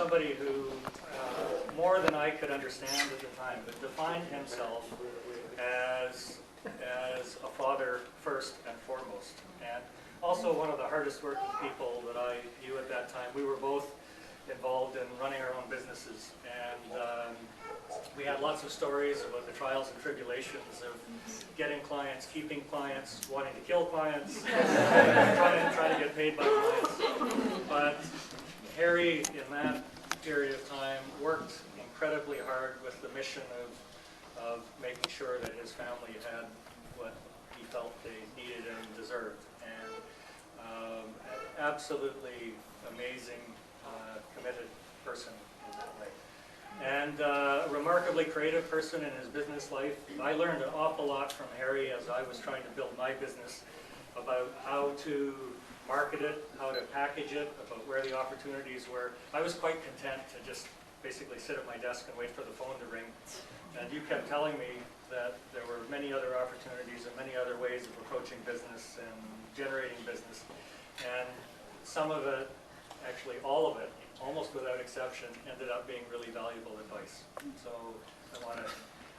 somebody who, more than I could understand at the time, but defined himself as a father first and foremost. And also one of the hardest working people that I knew at that time. We were both involved in running our own businesses, and we had lots of stories about the trials and tribulations of getting clients, keeping clients, wanting to kill clients, trying to get paid by clients. But Harry, in that period of time, worked incredibly hard with the mission of making sure that his family had what he felt they needed and deserved. And absolutely amazing, committed person in that way. And a remarkably creative person in his business life. I learned an awful lot from Harry as I was trying to build my business about how to market it, how to package it, about where the opportunities were. I was quite content to just basically sit at my desk and wait for the phone to ring. And you kept telling me that there were many other opportunities and many other ways of approaching business and generating business. And some of it, actually all of it, almost without exception, ended up being really valuable advice. So I want to,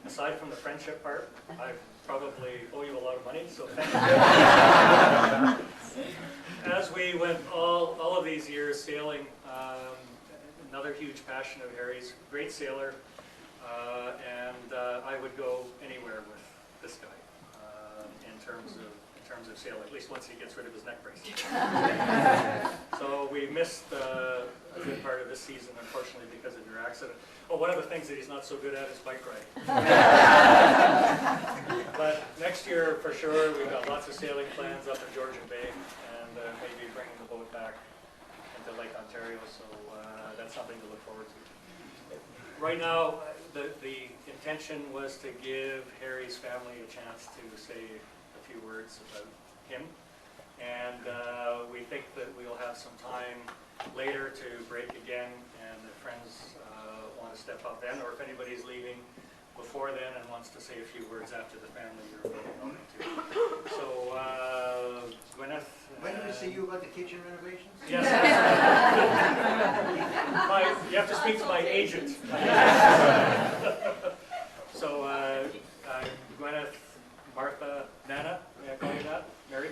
aside from the friendship part, I probably owe you a lot of money, so thank you. As we went all of these years sailing, another huge passion of Harry's, great sailor, and I would go anywhere with this guy in terms of sailing, at least once he gets rid of his neck brace. So we missed a good part of this season, unfortunately, because of your accident. Oh, one of the things that he's not so good at is bike riding. But next year, for sure, we've got lots of sailing plans up in Georgian Bay, and maybe bringing the boat back into Lake Ontario, so that's something to look forward to. Right now, the intention was to give Harry's family a chance to say a few words about him, and we think that we'll have some time later to break again, and if friends want to step up then, or if anybody's leaving before then and wants to say a few words after the family, you're welcome to. So, Gwyneth. When did we see you about the kitchen renovations? Yes. You have to speak to my agent. So, Gwyneth, Martha, Nana, may I call you that? Mary?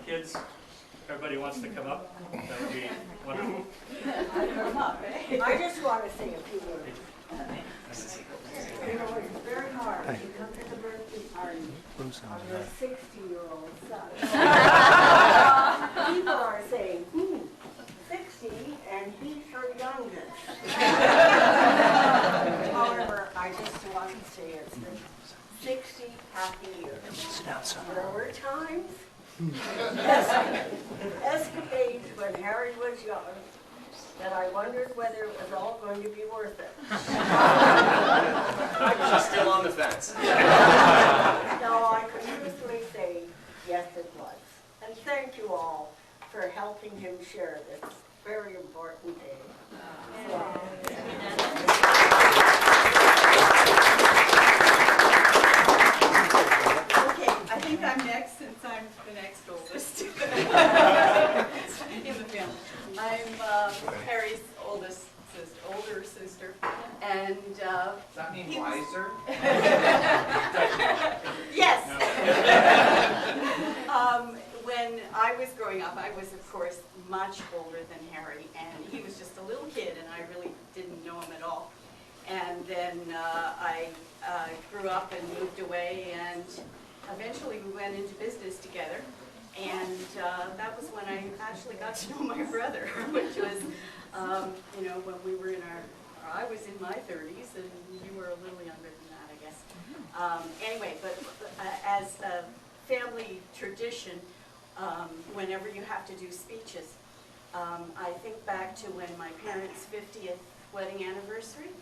Kids, if everybody wants to come up, that would be wonderful. I just want to say a few words. You know, it's very hard to come to the birthday party of your 60-year-old son. People are saying, 60, and he's her youngest. However, I just want to say it's been 60 happy years. There were times, escapades when Harry was young, that I wondered whether it was all going to be worth it. She's still on the fence. No, I can truthfully say, yes, it was. And thank you all for helping him share this very important day. Okay, I think I'm next since I'm the next oldest in the family. I'm Harry's older sister, and Does that mean wiser? Yes. When I was growing up, I was, of course, much older than Harry, and he was just a little kid, and I really didn't know him at all. And then I grew up and moved away, and eventually we went into business together. And that was when I actually got to know my brother, which was, you know, when we were I was in my 30s, and you were a little younger than that, I guess. Anyway, but as a family tradition, whenever you have to do speeches, I think back to when my parents' 50th wedding anniversary,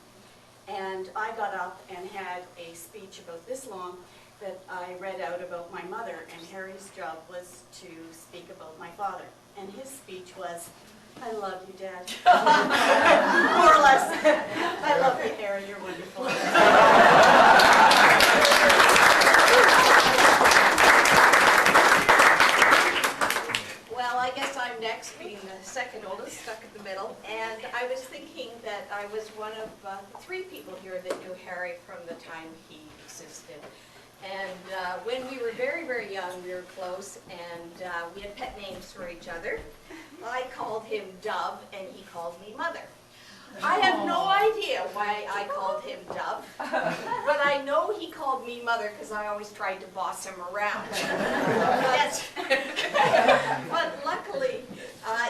and I got up and had a speech about this long that I read out about my mother, and Harry's job was to speak about my father. And his speech was, "I love you, Dad." More or less. I love you, Harry, you're wonderful. Well, I guess I'm next, being the second oldest. stuck in the middle, and I was thinking that I was one of 3 people here that knew Harry from the time he existed. And when we were very, very young, we were close, and we had pet names for each other. I called him Dove, and he called me Mother. I have no idea why I called him Dove, but I know he called me Mother because I always tried to boss him around. But luckily,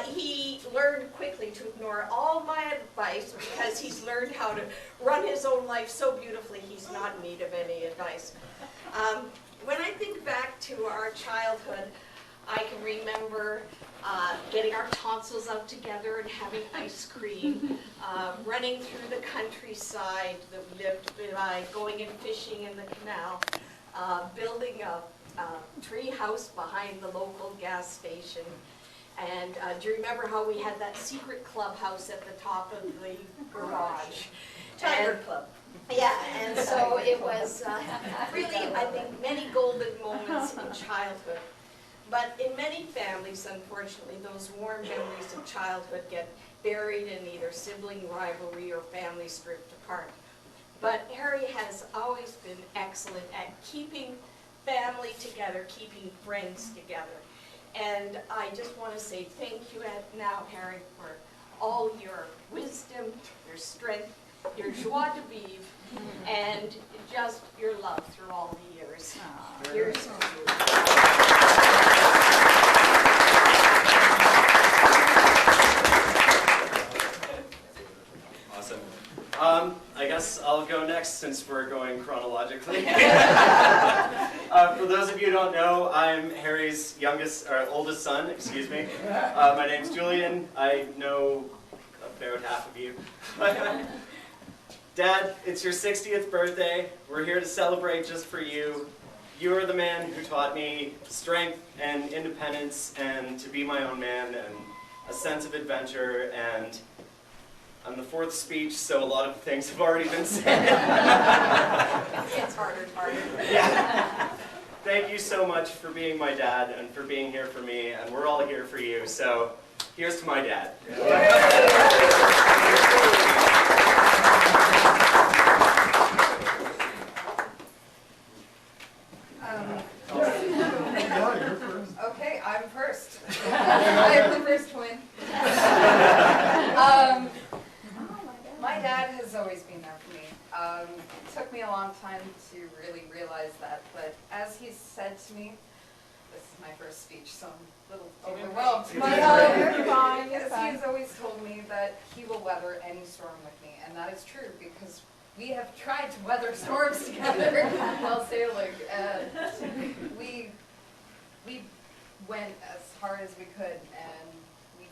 he learned quickly to ignore all my advice because he's learned how to run his own life so beautifully he's not in need of any advice. When I think back to our childhood, I can remember getting our tonsils out together and having ice cream, running through the countryside that we lived by, going and fishing in the canal, building a tree house behind the local gas station. And do you remember how we had that secret clubhouse at the top of the garage? Tiger Club. Yeah, and so it was really, I think, many golden moments in childhood. But in many families, unfortunately, those warm memories of childhood get buried in either sibling rivalry or families drift apart. But Harry has always been excellent at keeping family together, keeping friends together. And I just want to say thank you now, Harry, for all your wisdom, your strength, your joie de vivre, and just your love through all the years. Here's to you. I guess I'll go next since we're going chronologically. For those of you who don't know, I'm Harry's oldest son, excuse me. My name's Julian. I know about half of you. Dad, it's your 60th birthday. We're here to celebrate just for you. You are the man who taught me strength and independence and to be my own man and a sense of adventure, and I'm the 4th speech, so a lot of things have already been said. It's harder and harder. Yeah. Thank you so much for being my dad and for being here for me, and we're all here for you, so here's to my dad. Okay, I'm first. I'm the first twin. My dad has always been there for me. It took me a long time to really realize that, but as he said to me, this is my first speech, so I'm a little overwhelmed. But as he has always told me that he will weather any storm with me, and that is true because we have tried to weather storms together while sailing, and we went as hard as we could, and we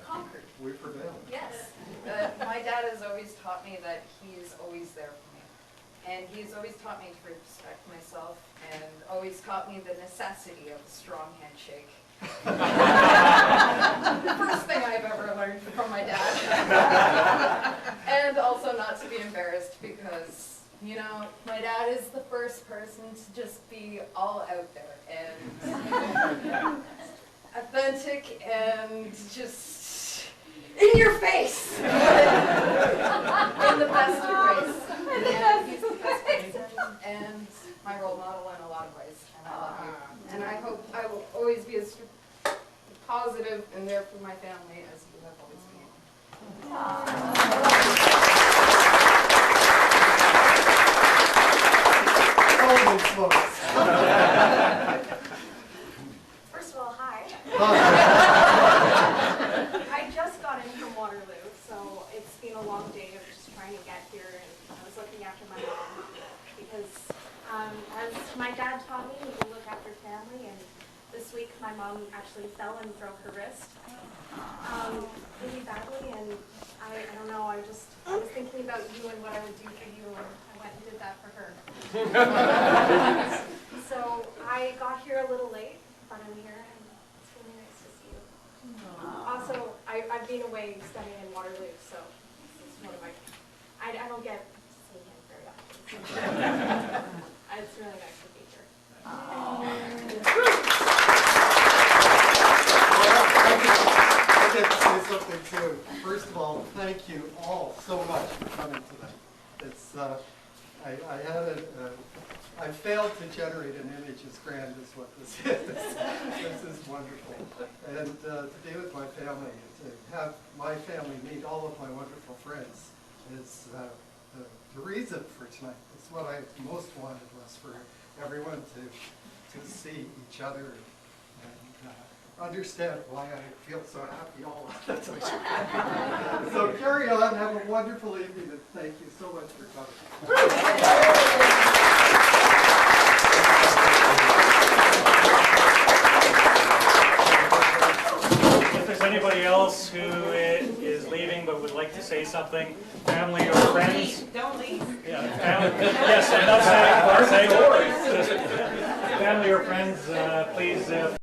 conquered. We prevailed. Yes. My dad has always taught me that he is always there for me. And he's always taught me to respect myself and always taught me the necessity of a strong handshake. The first thing I've ever learned from my dad. And also not to be embarrassed because, you know, my dad is the first person to just be all out there and authentic and just in your face! In the best of ways. And he's the best person and my role model in a lot of ways. And I love you. And I hope I will always be as positive and there for my family as you have always been. First of all, hi. I just got in from Waterloo, so it's been a long day of just trying to get here, and I was looking after my mom because as my dad taught me, you can look after family, and this week my mom actually fell and broke her wrist really badly, and I don't know, I was thinking about you and what I would do for you, and I went and did that for her. So I got here a little late, but I'm here, and it's really nice to see you. Also, I've been away studying in Waterloo, so this is one of my, I don't get to see him very often. It's really nice to be here. Thank you. Well, thank you all so much for coming tonight. It's, I had I failed to generate an image as grand as what this is. This is wonderful. And to be with my family, to have my family meet all of my wonderful friends is the reason for tonight. It's what I most wanted, was for everyone to see each other and understand why I feel so happy all the time. So carry on, have a wonderful evening, and thank you so much for coming. If there's anybody else who is leaving but would like to say something, family or friends? Don't leave. Yeah, yes, I'm not saying, family or friends, please